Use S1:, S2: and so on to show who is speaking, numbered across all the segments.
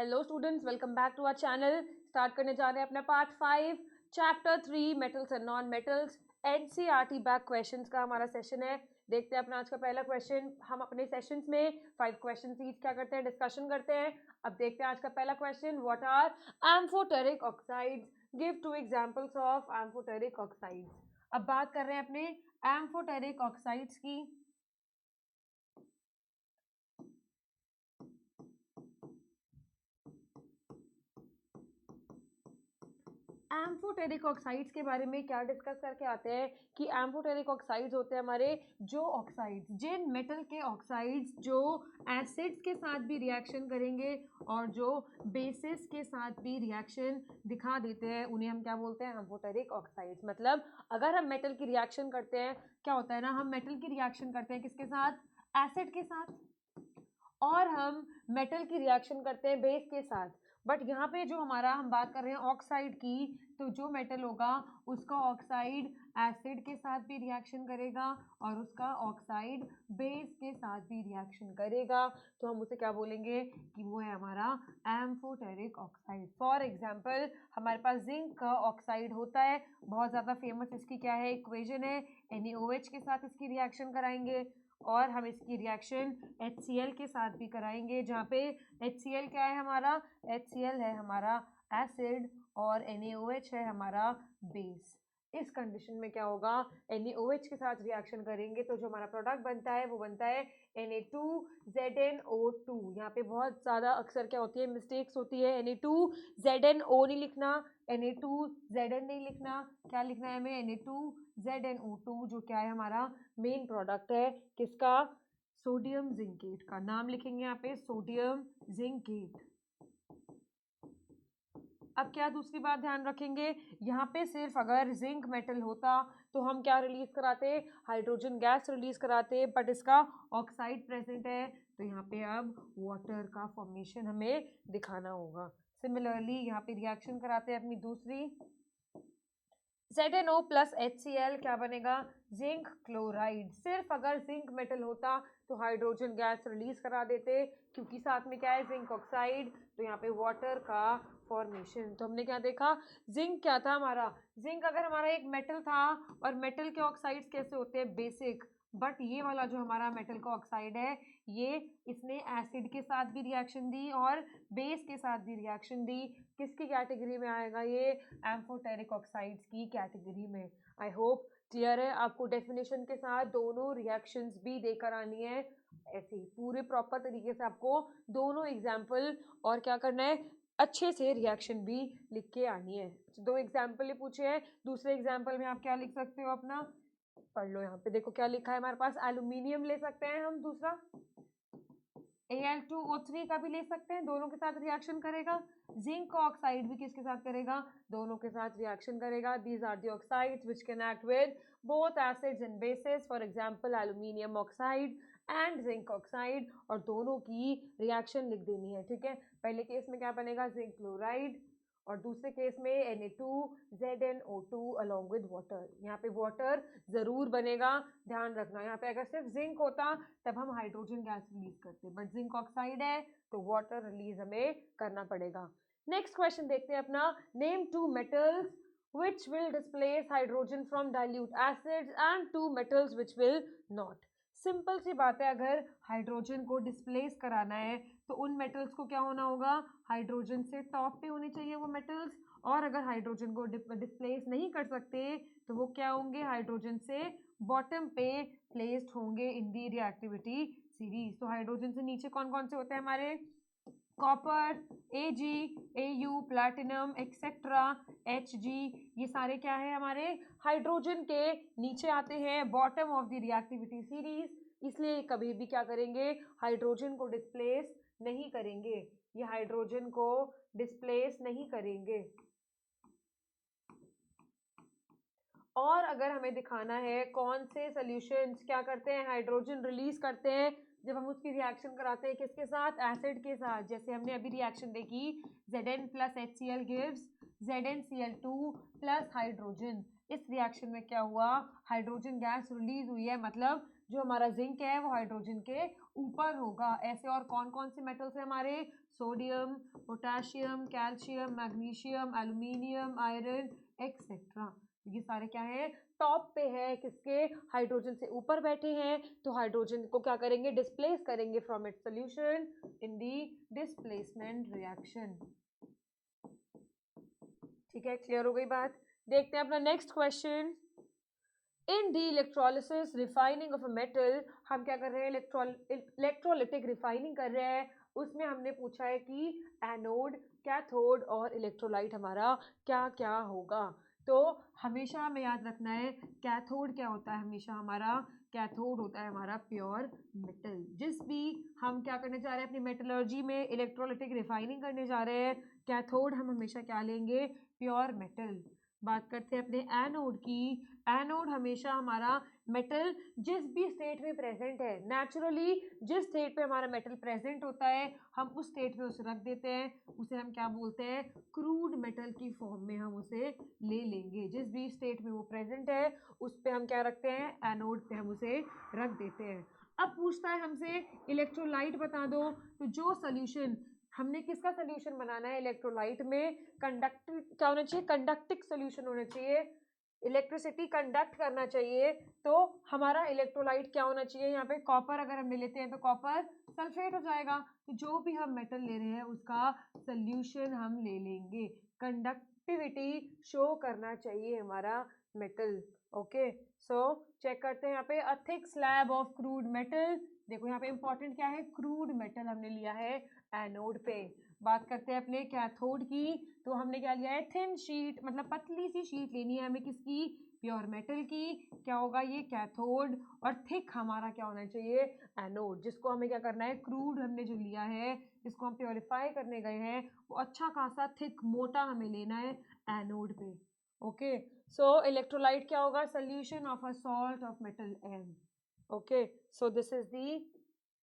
S1: Hello students, welcome back to our channel. Start करने जा रहे हैं अपना part 5 chapter 3 metals and non metals NCERT back questions का हमारा सेशन है। देखते हैं अपना आज का पहला क्वेश्चन। हम अपने सेशंस में 5 क्वेश्चन ईच क्या करते हैं, डिस्कशन करते हैं। अब देखते हैं आज का पहला question. What are amphoteric oxides? Give 2 examples of amphoteric oxides. अब बात कर रहे हैं अपने एम्फोटेरिक ऑक्साइड्स की। एम्फोटेरिक ऑक्साइड्स के बारे में क्या डिस्कस करके आते हैं कि एम्फोटेरिक ऑक्साइड्स होते हैं हमारे जो ऑक्साइड्स, जिन मेटल के ऑक्साइड्स जो एसिड्स के साथ भी रिएक्शन करेंगे और जो बेसिस के साथ भी रिएक्शन दिखा देते हैं, उन्हें हम क्या बोलते हैं? Amphoteric oxides. मतलब अगर हम मेटल की रिएक्शन करते हैं, क्या होता है ना, हम मेटल की रिएक्शन करते हैं किसके साथ? एसिड के साथ। और हम मेटल की रिएक्शन करते हैं बेस के साथ। बट यहाँ पे जो हमारा हम बात कर रहे हैं ऑक्साइड की, तो जो मेटल होगा उसका ऑक्साइड एसिड के साथ भी रिएक्शन करेगा और उसका ऑक्साइड बेस के साथ भी रिएक्शन करेगा। तो हम उसे क्या बोलेंगे कि वो है हमारा एम्फोटेरिक ऑक्साइड। फॉर एग्जाम्पल हमारे पास जिंक का ऑक्साइड होता है, बहुत ज़्यादा फेमस इसकी क्या है, इक्वेशन है, NaOH के साथ इसकी रिएक्शन कराएंगे और हम इसकी रिएक्शन HCl के साथ भी कराएंगे, जहाँ पे HCl क्या है हमारा? HCl है हमारा एसिड और NaOH है हमारा बेस। इस कंडीशन में क्या होगा, NaOH के साथ रिएक्शन करेंगे तो जो हमारा प्रोडक्ट बनता है वो बनता है Na2ZnO2। यहाँ पे बहुत ज़्यादा अक्सर क्या होती है, मिस्टेक्स होती है। Na2ZnO नहीं लिखना, Na2Zn नहीं लिखना, क्या लिखना है हमें? Na2ZnO2, जो क्या है हमारा मेन प्रोडक्ट है किसका? सोडियम जिंकेट का। नाम लिखेंगे यहाँ पे सोडियम जिंकेट। अब क्या दूसरी बात ध्यान रखेंगे, यहाँ पे सिर्फ अगर जिंक मेटल होता तो हम क्या रिलीज कराते? हाइड्रोजन गैस रिलीज कराते, बट इसका ऑक्साइड प्रेजेंट है तो यहाँ पे अब वाटर का फॉर्मेशन हमें दिखाना होगा। सिमिलरली यहाँ पे रिएक्शन कराते हैं अपनी दूसरी, ZnO प्लस HCl क्या बनेगा? Zinc chloride. सिर्फ अगर जिंक मेटल होता तो हाइड्रोजन गैस रिलीज करा देते, क्योंकि साथ में क्या है? जिंक ऑक्साइड, तो यहाँ पे वाटर का फॉर्मेशन। तो हमने क्या देखा, जिंक क्या था हमारा? जिंक अगर हमारा एक मेटल था, और मेटल के ऑक्साइड्स कैसे होते हैं? बेसिक। बट ये वाला जो हमारा मेटल का ऑक्साइड है, ये इसने एसिड के साथ भी रिएक्शन दी और बेस के साथ भी रिएक्शन दी। किसकी कैटेगरी में आएगा ये? एम्फोटेरिक ऑक्साइड्स की कैटेगरी में। आई होप क्लियर है आपको। डेफिनेशन के साथ दोनों रिएक्शंस भी देकर आनी है, ऐसे ही पूरे प्रॉपर तरीके से आपको दोनों एग्जाम्पल और क्या करना है, अच्छे से रिएक्शन भी लिख के आनी है। 2 एग्जाम्पल ही पूछे हैं, दूसरे एग्जाम्पल में आप क्या लिख सकते हो अपना पढ़ लो। यहाँ पे देखो क्या लिखा है हमारे पास, एल्यूमिनियम ले सकते हैं हम, दूसरा Al2O3 का भी ले सकते हैं, दोनों के साथ रिएक्शन करेगा। जिंक का ऑक्साइड भी किसके साथ करेगा? दोनों के साथ रिएक्शन करेगा। These are the oxides which can act with both acids and bases, for example aluminium oxide and zinc oxide, और दोनों की रिएक्शन लिख देनी है। ठीक है, पहले केस में क्या बनेगा? जिंक क्लोराइड, और दूसरे केस में Na2ZnO2 अलॉन्ग विद वाटर। यहाँ पे वाटर जरूर बनेगा, ध्यान रखना। यहाँ पे अगर सिर्फ जिंक होता तब हम हाइड्रोजन गैस रिलीज करते, बट जिंक ऑक्साइड है तो वाटर रिलीज हमें करना पड़ेगा। नेक्स्ट क्वेश्चन देखते हैं अपना। Name 2 metals which will displace hydrogen from dilute acids and 2 metals which will not। Simple सी बात है, अगर हाइड्रोजन को डिस्प्लेस कराना है तो उन मेटल्स को क्या होना होगा? हाइड्रोजन से टॉप पे होने चाहिए वो मेटल्स, और अगर हाइड्रोजन को डिस्प्लेस नहीं कर सकते तो वो क्या होंगे? हाइड्रोजन से बॉटम पे प्लेस्ड होंगे इन दी रिएक्टिविटी सीरीज। तो हाइड्रोजन से नीचे कौन कौन से होते हैं हमारे? Copper, Ag, Au, platinum etcetera, Hg, ये सारे क्या है हमारे? हाइड्रोजन के नीचे आते हैं, bottom of the reactivity series. इसलिए कभी भी क्या करेंगे? हाइड्रोजन को डिस्प्लेस नहीं करेंगे, ये हाइड्रोजन को डिस्प्लेस नहीं करेंगे। और अगर हमें दिखाना है कौन से सॉल्यूशंस क्या करते हैं, हाइड्रोजन रिलीज करते हैं जब हम उसकी रिएक्शन कराते हैं किसके साथ? एसिड के साथ। जैसे हमने अभी रिएक्शन देखी, Zn plus HCl gives ZnCl2 plus hydrogen. इस रिएक्शन में क्या हुआ? हाइड्रोजन गैस रिलीज हुई है, मतलब जो हमारा जिंक है वो हाइड्रोजन के ऊपर होगा। ऐसे और कौन कौन से मेटल्स हैं हमारे? Sodium, potassium, calcium, magnesium, aluminium, iron etcetera. ये सारे क्या है? टॉप पे है किसके? हाइड्रोजन से ऊपर बैठे हैं, तो हाइड्रोजन को क्या करेंगे? डिस्प्लेस करेंगे from its solution in the displacement reaction. ठीक है, क्लियर हो गई बात? देखते हैं अपना next question. In the electrolysis refining of a metal, हम क्या कर रहे हैं? इलेक्ट्रोलिटिक रिफाइनिंग कर रहे हैं। उसमें हमने पूछा है कि एनोड, कैथोड और इलेक्ट्रोलाइट हमारा क्या क्या होगा। तो हमेशा हमें याद रखना है कैथोड क्या होता है? हमेशा हमारा कैथोड होता है हमारा प्योर मेटल। जिस भी हम क्या करने जा रहे हैं अपनी मेटलर्जी में, इलेक्ट्रोलिटिक रिफाइनिंग करने जा रहे हैं, कैथोड हम हमेशा क्या लेंगे? Pure metal. बात करते हैं अपने एनोड की। एनोड हमेशा हमारा मेटल जिस भी स्टेट में प्रेजेंट है, नेचुरली जिस स्टेट पे हमारा मेटल प्रेजेंट होता है हम उस स्टेट में उसे रख देते हैं, उसे हम क्या बोलते हैं? क्रूड मेटल की फॉर्म में हम उसे ले लेंगे। जिस भी स्टेट में वो प्रेजेंट है उस पे हम क्या रखते हैं? एनोड पे हम उसे रख देते हैं। अब पूछता है हमसे इलेक्ट्रोलाइट बता दो, तो जो सोल्यूशन हमने किसका सोल्यूशन बनाना है? इलेक्ट्रोलाइट में कंडक्टिव क्या होना चाहिए? कंडक्टिक सोल्यूशन होना चाहिए। इलेक्ट्रिसिटी कंडक्ट करना चाहिए, तो हमारा इलेक्ट्रोलाइट क्या होना चाहिए? यहाँ पे कॉपर अगर हम ले लेते हैं तो कॉपर सल्फेट हो जाएगा। तो जो भी हम मेटल ले रहे हैं उसका सोल्यूशन हम ले लेंगे। कंडक्टिविटी शो करना चाहिए हमारा मेटल। ओके, सो चेक करते हैं यहाँ पे a thick slab of crude metal. देखो यहाँ पे इंपॉर्टेंट क्या है? क्रूड मेटल हमने लिया है एनोड पे। बात करते हैं अपने कैथोड की, तो हमने क्या लिया है? थिन शीट, मतलब पतली सी शीट लेनी है हमें किसकी? प्योर मेटल की। क्या होगा ये? कैथोड। और थिक हमारा क्या होना चाहिए? एनोड। जिसको हमें क्या करना है? क्रूड हमने जो लिया है, जिसको हम प्योरीफाई करने गए हैं, वो अच्छा खासा थिक मोटा हमें लेना है एनोड पे। ओके, सो इलेक्ट्रोलाइट क्या होगा? Solution of a salt of metal M. Okay, so this is the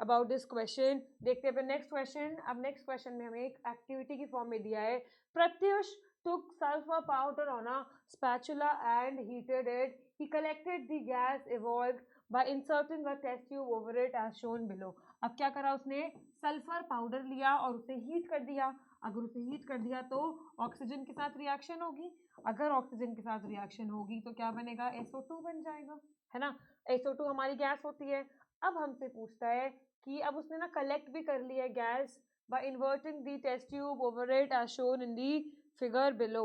S1: about this question. देखते हैं नेक्स्ट क्वेश्चन। अब नेक्स्ट क्वेश्चन में हमें एक एक्टिविटी की फॉर्म में दिया है। Pratyush took sulfur powder on a spatula and heated it. He collected the gas evolved by inserting a test tube over it as shown below. अब क्या करा उसने? सल्फर पाउडर लिया और उसे हीट कर दिया। अगर उसे हीट कर दिया तो ऑक्सीजन के साथ रिएक्शन होगी। अगर ऑक्सीजन के साथ रिएक्शन होगी तो क्या बनेगा? SO2 बन जाएगा, है ना? SO2 हमारी गैस होती है। अब हमसे पूछता है कि अब उसने ना कलेक्ट भी कर लिया है gas by inverting the test tube over it as shown in the figure below.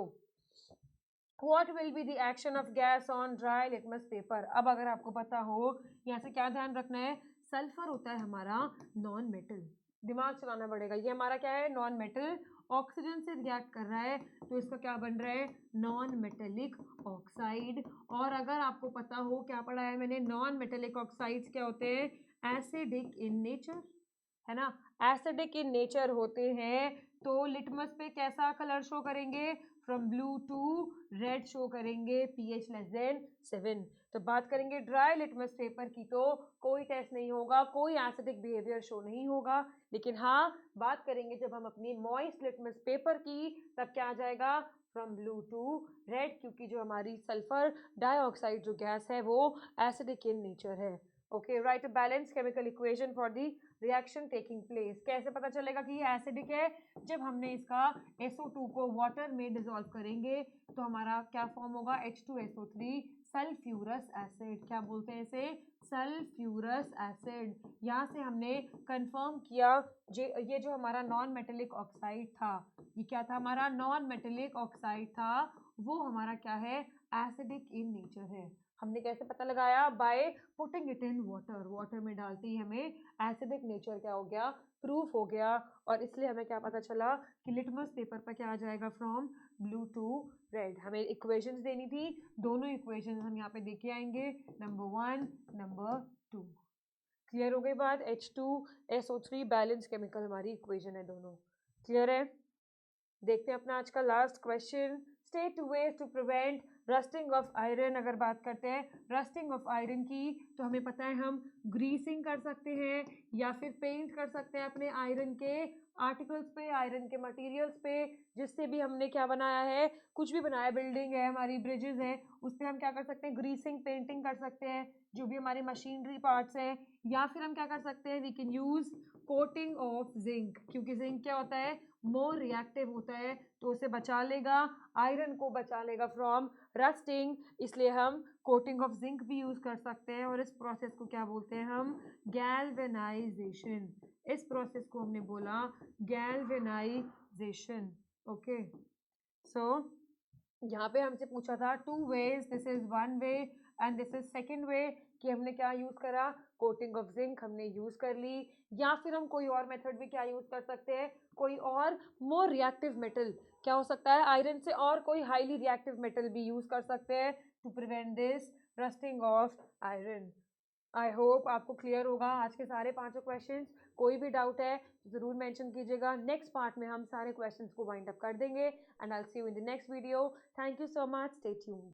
S1: What will be the action of gas on dry litmus paper? अब अगर आपको पता हो, यहाँ से क्या ध्यान रखना है? सल्फर होता है हमारा नॉन मेटल। दिमाग चलाना पड़ेगा। ये हमारा क्या है? Non metal. ऑक्सीजन से रिएक्ट कर रहा है तो इसका क्या बन रहा है? Non metallic oxide. और अगर आपको पता हो, क्या पढ़ा है मैंने? नॉन मेटेलिक ऑक्साइड्स क्या होते हैं? एसिडिक इन नेचर, है ना? एसिडिक इन नेचर होते हैं। तो लिटमस पे कैसा कलर शो करेंगे? From blue to red show करेंगे, pH लेस देन 7। तो बात करेंगे ड्राई लिटमस पेपर की, तो कोई टेस्ट नहीं होगा, कोई एसिडिक बिहेवियर शो नहीं होगा। लेकिन हाँ, बात करेंगे जब हम अपनी मॉइस्ट लिटमस पेपर की, तब क्या आ जाएगा? फ्रॉम ब्लू टू रेड, क्योंकि जो हमारी सल्फर डाइऑक्साइड जो गैस है वो एसिडिक इन नेचर है। Okay, right a balance chemical equation for the reaction taking place. कैसे पता चलेगा कि ये एसिडिक है? जब हमने इसका SO2 को वाटर में डिसॉल्व करेंगे तो हमारा क्या फॉर्म होगा? H2SO3 sulphurous acid. क्या बोलते हैं इसे? Sulphurous acid. यहाँ से हमने कंफर्म किया ये जो हमारा नॉन मेटेलिक ऑक्साइड था, ये क्या था? हमारा नॉन मेटेलिक ऑक्साइड था, वो हमारा क्या है? एसिडिक इन नेचर है। हमने कैसे पता लगाया? By putting it in water. Water में डालते ही हमें एसिडिक नेचर क्या हो गया? प्रूफ हो गया। और इसलिए हमें क्या पता चला कि लिटमस पेपर पर क्या आ जाएगा? From blue to red. हमें इक्वेशंस देनी थी, दोनों इक्वेशंस हम यहाँ पे देके आएंगे, नंबर 1, नंबर 2। क्लियर हो गई बात? H2SO3 बैलेंस केमिकल हमारी इक्वेशन है दोनों। क्लियर है? देखते हैं अपना आज का last question. State two ways to prevent rusting of iron. अगर बात करते हैं रस्टिंग ऑफ आयरन की, तो हमें पता है हम ग्रीसिंग कर सकते हैं या फिर पेंट कर सकते हैं अपने आयरन के आर्टिकल्स पे, आयरन के मटेरियल्स पे, जिससे भी हमने क्या बनाया है, कुछ भी बनाया, बिल्डिंग है हमारी, ब्रिजेस हैं, उस पर हम क्या कर सकते हैं, ग्रीसिंग पेंटिंग कर सकते हैं, जो भी हमारी मशीनरी पार्ट्स हैं। या फिर हम क्या कर सकते हैं, we can use coating of zinc, क्योंकि जिंक क्या होता है, मोर रिएक्टिव होता है, तो उसे बचा लेगा, आयरन को बचा लेगा फ्रॉम रस्टिंग, इसलिए हम कोटिंग ऑफ जिंक भी यूज़ कर सकते हैं। और इस प्रोसेस को क्या बोलते हैं हम, गैल्वेनाइजेशन। इस प्रोसेस को हमने बोला गैल्वेनाइजेशन। ओके, सो यहाँ पे हमसे पूछा था 2 ways, this is 1 way and this is 2nd way, कि हमने क्या यूज़ करा, कोटिंग ऑफ जिंक हमने यूज़ कर ली। या फिर हम कोई और मेथड भी क्या यूज़ कर सकते हैं, कोई और मोर रिएक्टिव मेटल, क्या हो सकता है, आयरन से और कोई हाईली रिएक्टिव मेटल भी यूज़ कर सकते हैं to prevent this rusting of iron. I hope आपको क्लियर होगा आज के सारे 5 क्वेश्चंस। कोई भी डाउट है तो ज़रूर मेंशन कीजिएगा, नेक्स्ट पार्ट में हम सारे क्वेश्चंस को वाइंड अप कर देंगे and I will see you in the next video. Thank you so much, stay tuned.